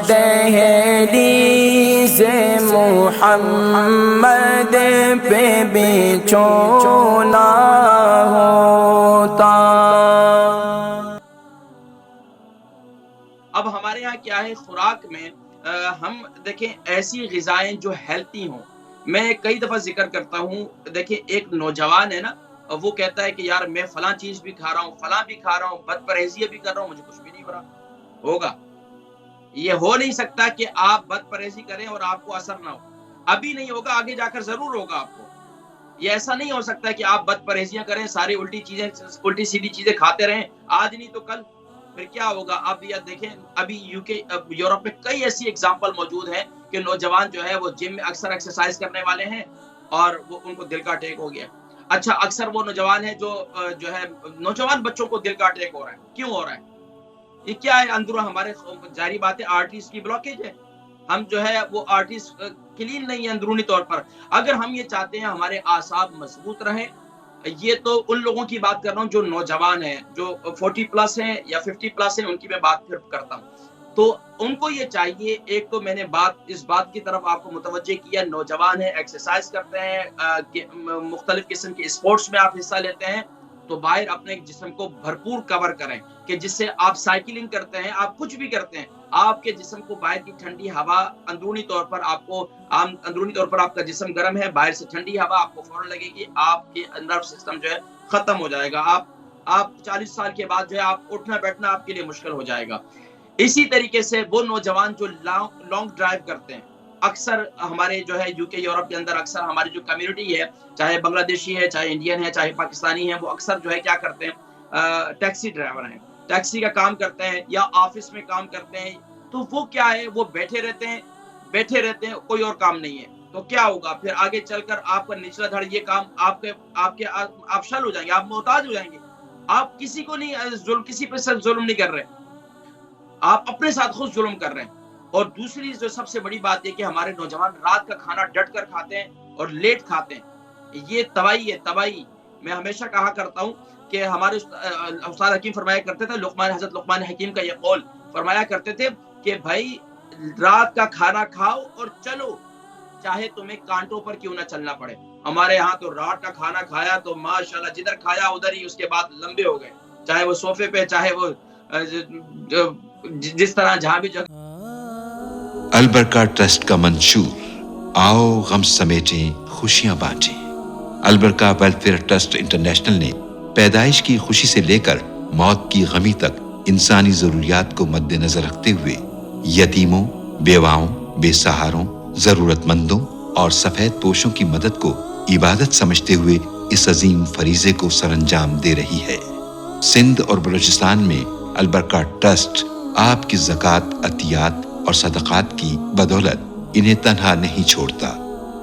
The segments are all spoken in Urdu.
دہلیز محمد پہ بچھونا ہوتا۔ اب ہمارے یہاں کیا ہے خوراک میں ہم دیکھیں ایسی غذائیں جو ہیلتھی ہوں۔ میں کئی دفعہ ذکر کرتا ہوں، دیکھیں ایک نوجوان ہے نا، وہ کہتا ہے کہ یار میں فلاں چیز بھی کھا رہا ہوں، فلاں بھی کھا رہا ہوں، بد پرہیزی بھی کر رہا ہوں، مجھے کچھ بھی نہیں ہو رہا۔ ہوگا یہ ہو نہیں سکتا کہ آپ بد پرہیزی کریں اور آپ کو اثر نہ ہو۔ ابھی نہیں ہوگا، آگے جا کر ضرور ہوگا آپ کو۔ یہ ایسا نہیں ہو سکتا کہ آپ بد پرہیزیاں کریں، ساری الٹی سیدھی چیزیں کھاتے رہیں، آج نہیں تو کل پھر کیا ہوگا۔ اب یہ دیکھیں ابھی یورپ میں کئی ایسی اگزامپل موجود ہیں کہ نوجوان جو ہے وہ جم میں اکثر ایکسرسائز کرنے والے ہیں اور وہ ان کو دل کا اٹیک ہو گیا۔ اچھا اکثر وہ نوجوان ہے جو ہے نوجوان بچوں کو دل کا اٹیک ہو رہا ہے، کیوں ہو رہا ہے؟ یہ کیا ہے؟ اندروں ہمارے ظاہری بات ہے آرٹریز کی بلاکیج ہے۔ ہم جو ہے وہ آرٹریز کلین نہیں ہے اندرونی طور پر۔ اگر ہم یہ چاہتے ہیں ہمارے اعصاب مضبوط رہیں، یہ تو ان لوگوں کی بات کر رہا ہوں جو نوجوان ہیں، جو 40 پلس ہیں یا 50 پلس ہیں، ان کی میں بات پھر کرتا ہوں۔ تو ان کو یہ چاہیے، ایک تو میں نے اس بات کی طرف آپ کو متوجہ کیا، نوجوان ہیں، ایکسرسائز کرتے ہیں، مختلف قسم کے اسپورٹس میں آپ حصہ لیتے ہیں، تو باہر اپنے جسم کو بھرپور کور کریں کہ جس سے آپ سائیکلنگ کرتے ہیں، آپ کچھ بھی کرتے ہیں، آپ کے جسم کو باہر کی ٹھنڈی ہوا اندرونی طور پر آپ کا جسم گرم ہے، باہر سے ٹھنڈی ہوا آپ کو فوراً لگے گی، آپ کے نرو سسٹم جو ہے ختم ہو جائے گا۔ آپ 40 سال کے بعد جو ہے آپ اٹھنا بیٹھنا آپ کے لیے مشکل ہو جائے گا۔ اسی طریقے سے وہ نوجوان جو لانگ ڈرائیو کرتے ہیں، اکثر ہمارے جو ہے یو کے یورپ کے اندر اکثر ہماری جو کمیونٹی ہے، چاہے بنگلہ دیشی ہے، چاہے انڈین ہے، چاہے پاکستانی ہے، وہ اکثر جو ہے کیا کرتے ہیں، ٹیکسی ڈرائیور ہیں، ٹیکسی کا کام کرتے ہیں یا آفس میں کام کرتے ہیں، تو وہ کیا ہے، وہ بیٹھے رہتے ہیں، کوئی اور کام نہیں ہے، تو کیا ہوگا پھر آگے چل کر آپ کا نچلا دھڑ یہ کام آپ شل ہو جائیں گے، آپ محتاج ہو جائیں گے۔ آپ کسی کو نہیں کسی پہ ظلم نہیں کر رہے، آپ اپنے ساتھ خود ظلم کر رہے ہیں۔ اور دوسری جو سب سے بڑی بات یہ کہ ہمارے نوجوان رات کا کھانا ڈٹ کر کھاتے ہیں اور لیٹ کھاتے ہیں، یہ تباہی ہے، تباہی۔ میں ہمیشہ کہا کرتا ہوں کہ ہمارے استاد حکیم فرمایا کرتے تھے، حضرت لقمان حکیم کا یہ قول فرمایا کرتے تھے کہ بھائی رات کا کھانا کھاؤ اور چلو، چاہے تمہیں کانٹوں پر کیوں نہ چلنا پڑے۔ ہمارے ہاں تو رات کا کھانا کھایا تو ماشاءاللہ جدھر کھایا ادھر ہی اس کے بعد لمبے ہو گئے، چاہے وہ صوفے پہ، چاہے وہ جس طرح جہاں بھی جگہ۔ البرکہ ٹرسٹ کا منشور، آؤ غم سمیٹیں خوشیاں بانٹیں۔ البرکہ ویلفیئر ٹرسٹ انٹرنیشنل نے پیدائش کی خوشی سے لے کر موت کی غمی تک انسانی ضروریات کو مد نظر رکھتے ہوئے یتیموں، بیواؤں، بے سہاروں، ضرورت مندوں اور سفید پوشوں کی مدد کو عبادت سمجھتے ہوئے اس عظیم فریضے کو سر انجام دے رہی ہے۔ سندھ اور بلوچستان میں البرکہ ٹرسٹ آپ کی زکوٰۃ، عطیات اور صدقات کی بدولت انہیں تنہا نہیں چھوڑتا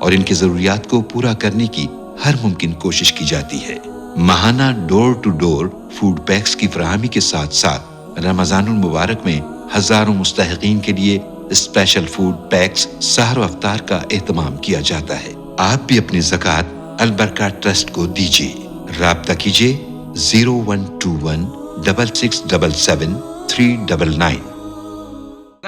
اور ان کی ضروریات کو پورا کرنے کی ہر ممکن کوشش کی جاتی ہے۔ ماہانہ ڈور ٹو ڈور فوڈ پیکس کی فراہمی کے ساتھ ساتھ رمضان المبارک میں ہزاروں مستحقین کے لیے اسپیشل فوڈ پیکس سحر و افطار کا اہتمام کیا جاتا ہے۔ آپ بھی اپنی زکوٰۃ البرکہ ٹرسٹ کو دیجیے۔ رابطہ کیجیے 01216677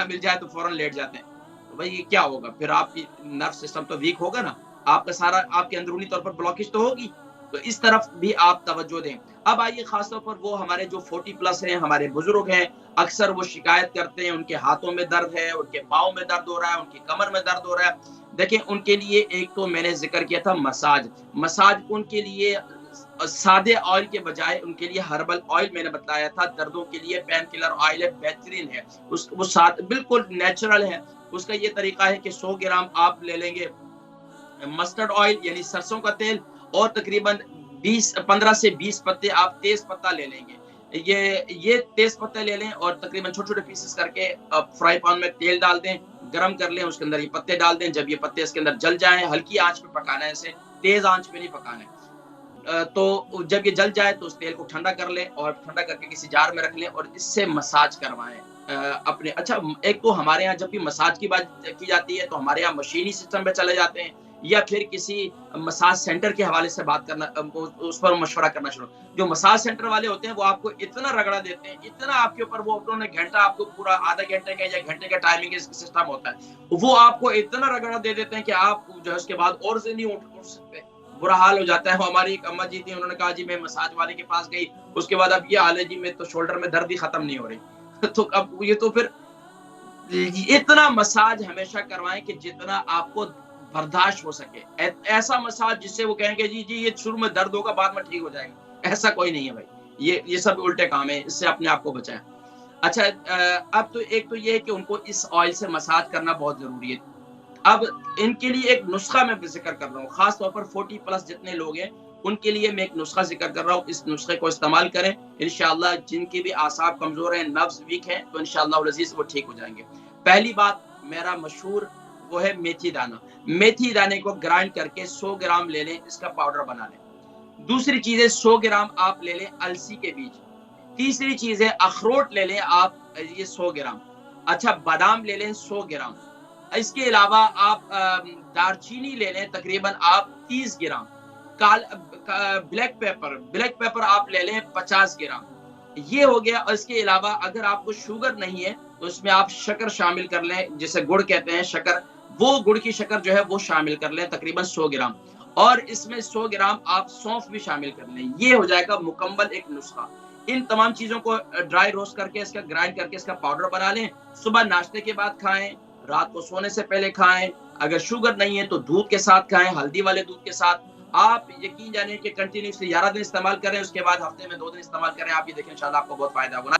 مل جائے تو فوراً لیٹ جاتے ہیں، تو بھائی یہ کیا ہوگا پھر؟ آپ کی نرو سسٹم تو ویک ہوگا نا، آپ کا سارا آپ کے اندرونی طور پر بلاکیج تو ہوگی، تو اس طرف بھی آپ توجہ دیں۔ اب آئیے خاص طور پر وہ ہمارے جو 40 پلس ہیں، ہمارے بزرگ ہیں، اکثر وہ شکایت کرتے ہیں ان کے ہاتھوں میں درد ہے، ان کے پاؤں میں درد ہو رہا ہے، ان کی کمر میں درد ہو رہا ہے۔ دیکھیں ان کے لیے ایک تو میں نے ذکر کیا تھا مساج ان کے لیے سادے آئل کے بجائے ان کے لیے ہربل آئل میں نے بتایا تھا، دردوں کے لیے پین کلر آئل ہے، بہترین ہے، وہ بالکل نیچرل ہے۔ اس کا یہ طریقہ ہے کہ 100 گرام آپ لے لیں گے مسٹرڈ آئل یعنی سرسوں کا تیل، اور تقریباً 15 سے 20 پتے آپ تیز پتہ لے لیں گے۔ یہ تیز پتے لے لیں اور تقریباً چھوٹے چھوٹے پیسز کر کے فرائی پین میں تیل ڈال دیں، گرم کر لیں، اس کے اندر یہ پتے ڈال دیں۔ جب یہ پتے اس کے اندر جل جائیں، ہلکی آنچ پہ پکانا ہے، اسے تیز آنچ پہ نہیں پکانا ہے۔ تو جب یہ جل جائے تو اس تیل کو ٹھنڈا کر لیں اور ٹھنڈا کر کے کسی جار میں رکھ لیں اور اس سے مساج کروائیں اپنے۔ اچھا ایک تو ہمارے ہاں جب بھی مساج کی بات کی جاتی ہے تو ہمارے ہاں مشینی سسٹم پہ چلے جاتے ہیں، یا پھر کسی مساج سینٹر کے حوالے سے بات کرنا، اس پر مشورہ کرنا شروع. جو مساج سینٹر والے ہوتے ہیں وہ آپ کو اتنا رگڑا دیتے ہیں، اتنا آپ کے اوپر، وہ انہوں نے گھنٹہ آپ کو پورا آدھا گھنٹے کا یا گھنٹے کا ٹائمنگ سسٹم ہوتا ہے، وہ آپ کو اتنا رگڑا دے دیتے ہیں کہ آپ جو ہے اس کے بعد اور سے نہیں اٹھ سکتے، برا حال ہو جاتا ہے. ہماری ایک اماں جی تھی، انہوں نے کہا جی میں مساج والے کے پاس گئی، اس کے بعد اب یہ حال ہے جی میں تو شولڈر میں درد ہی ختم نہیں ہو رہی. تو اب یہ تو پھر اتنا مساج ہمیشہ کروائیں کہ جتنا آپ کو برداشت ہو سکے. ایسا مساج جس سے وہ کہیں گے جی یہ شروع میں درد ہوگا بعد میں ٹھیک ہو جائے گا، ایسا کوئی نہیں ہے بھائی. یہ سب الٹے کام ہے، اس سے اپنے آپ کو بچائیں. اچھا اب تو ایک تو یہ ہے کہ ان کو اس آئل سے مساج کرنا بہت ضروری ہے. اب ان کے لیے ایک نسخہ میں ذکر کر رہا ہوں، خاص طور پر 40+ جتنے لوگ ہیں ان کے لیے میں ایک نسخہ ذکر کر رہا ہوں. اس نسخے کو استعمال کریں انشاءاللہ. جن کی بھی اعصاب کمزور ہیں، نروز ویک ہیں، تو انشاءاللہ العزیز وہ ٹھیک ہو جائیں گے. پہلی بات میرا مشہور وہ ہے میتھی دانہ. میتھی دانے کو گرائنڈ کر کے 100 گرام لے لیں، اس کا پاؤڈر بنا لیں. دوسری چیز ہے 100 گرام آپ لے لیں السی کے بیج. تیسری چیز ہے اخروٹ لے لیں آپ یہ 100 گرام. اچھا بادام لے لیں 100 گرام. اس کے علاوہ آپ دارچینی لے لیں تقریباً آپ 30 گرام. بلیک پیپر آپ لے لیں 50 گرام. یہ ہو گیا. اس کے علاوہ اگر آپ کو شوگر نہیں ہے تو اس میں آپ شکر شامل کر لیں، جسے گڑ کہتے ہیں شکر، وہ گڑ کی شکر جو ہے وہ شامل کر لیں تقریباً 100 گرام. اور اس میں 100 گرام آپ سونف بھی شامل کر لیں. یہ ہو جائے گا مکمل ایک نسخہ. ان تمام چیزوں کو ڈرائی روسٹ کر کے اس کا گرائنڈ کر کے اس کا پاؤڈر بنا لیں. صبح ناشتے کے بعد کھائیں، رات کو سونے سے پہلے کھائیں. اگر شوگر نہیں ہے تو دودھ کے ساتھ کھائیں، ہلدی والے دودھ کے ساتھ. آپ یقین جانیں کہ کنٹینیوسلی 11 دن استعمال کریں، اس کے بعد ہفتے میں 2 دن استعمال کریں. آپ یہ دیکھیں انشاءاللہ آپ کو بہت فائدہ ہوگا.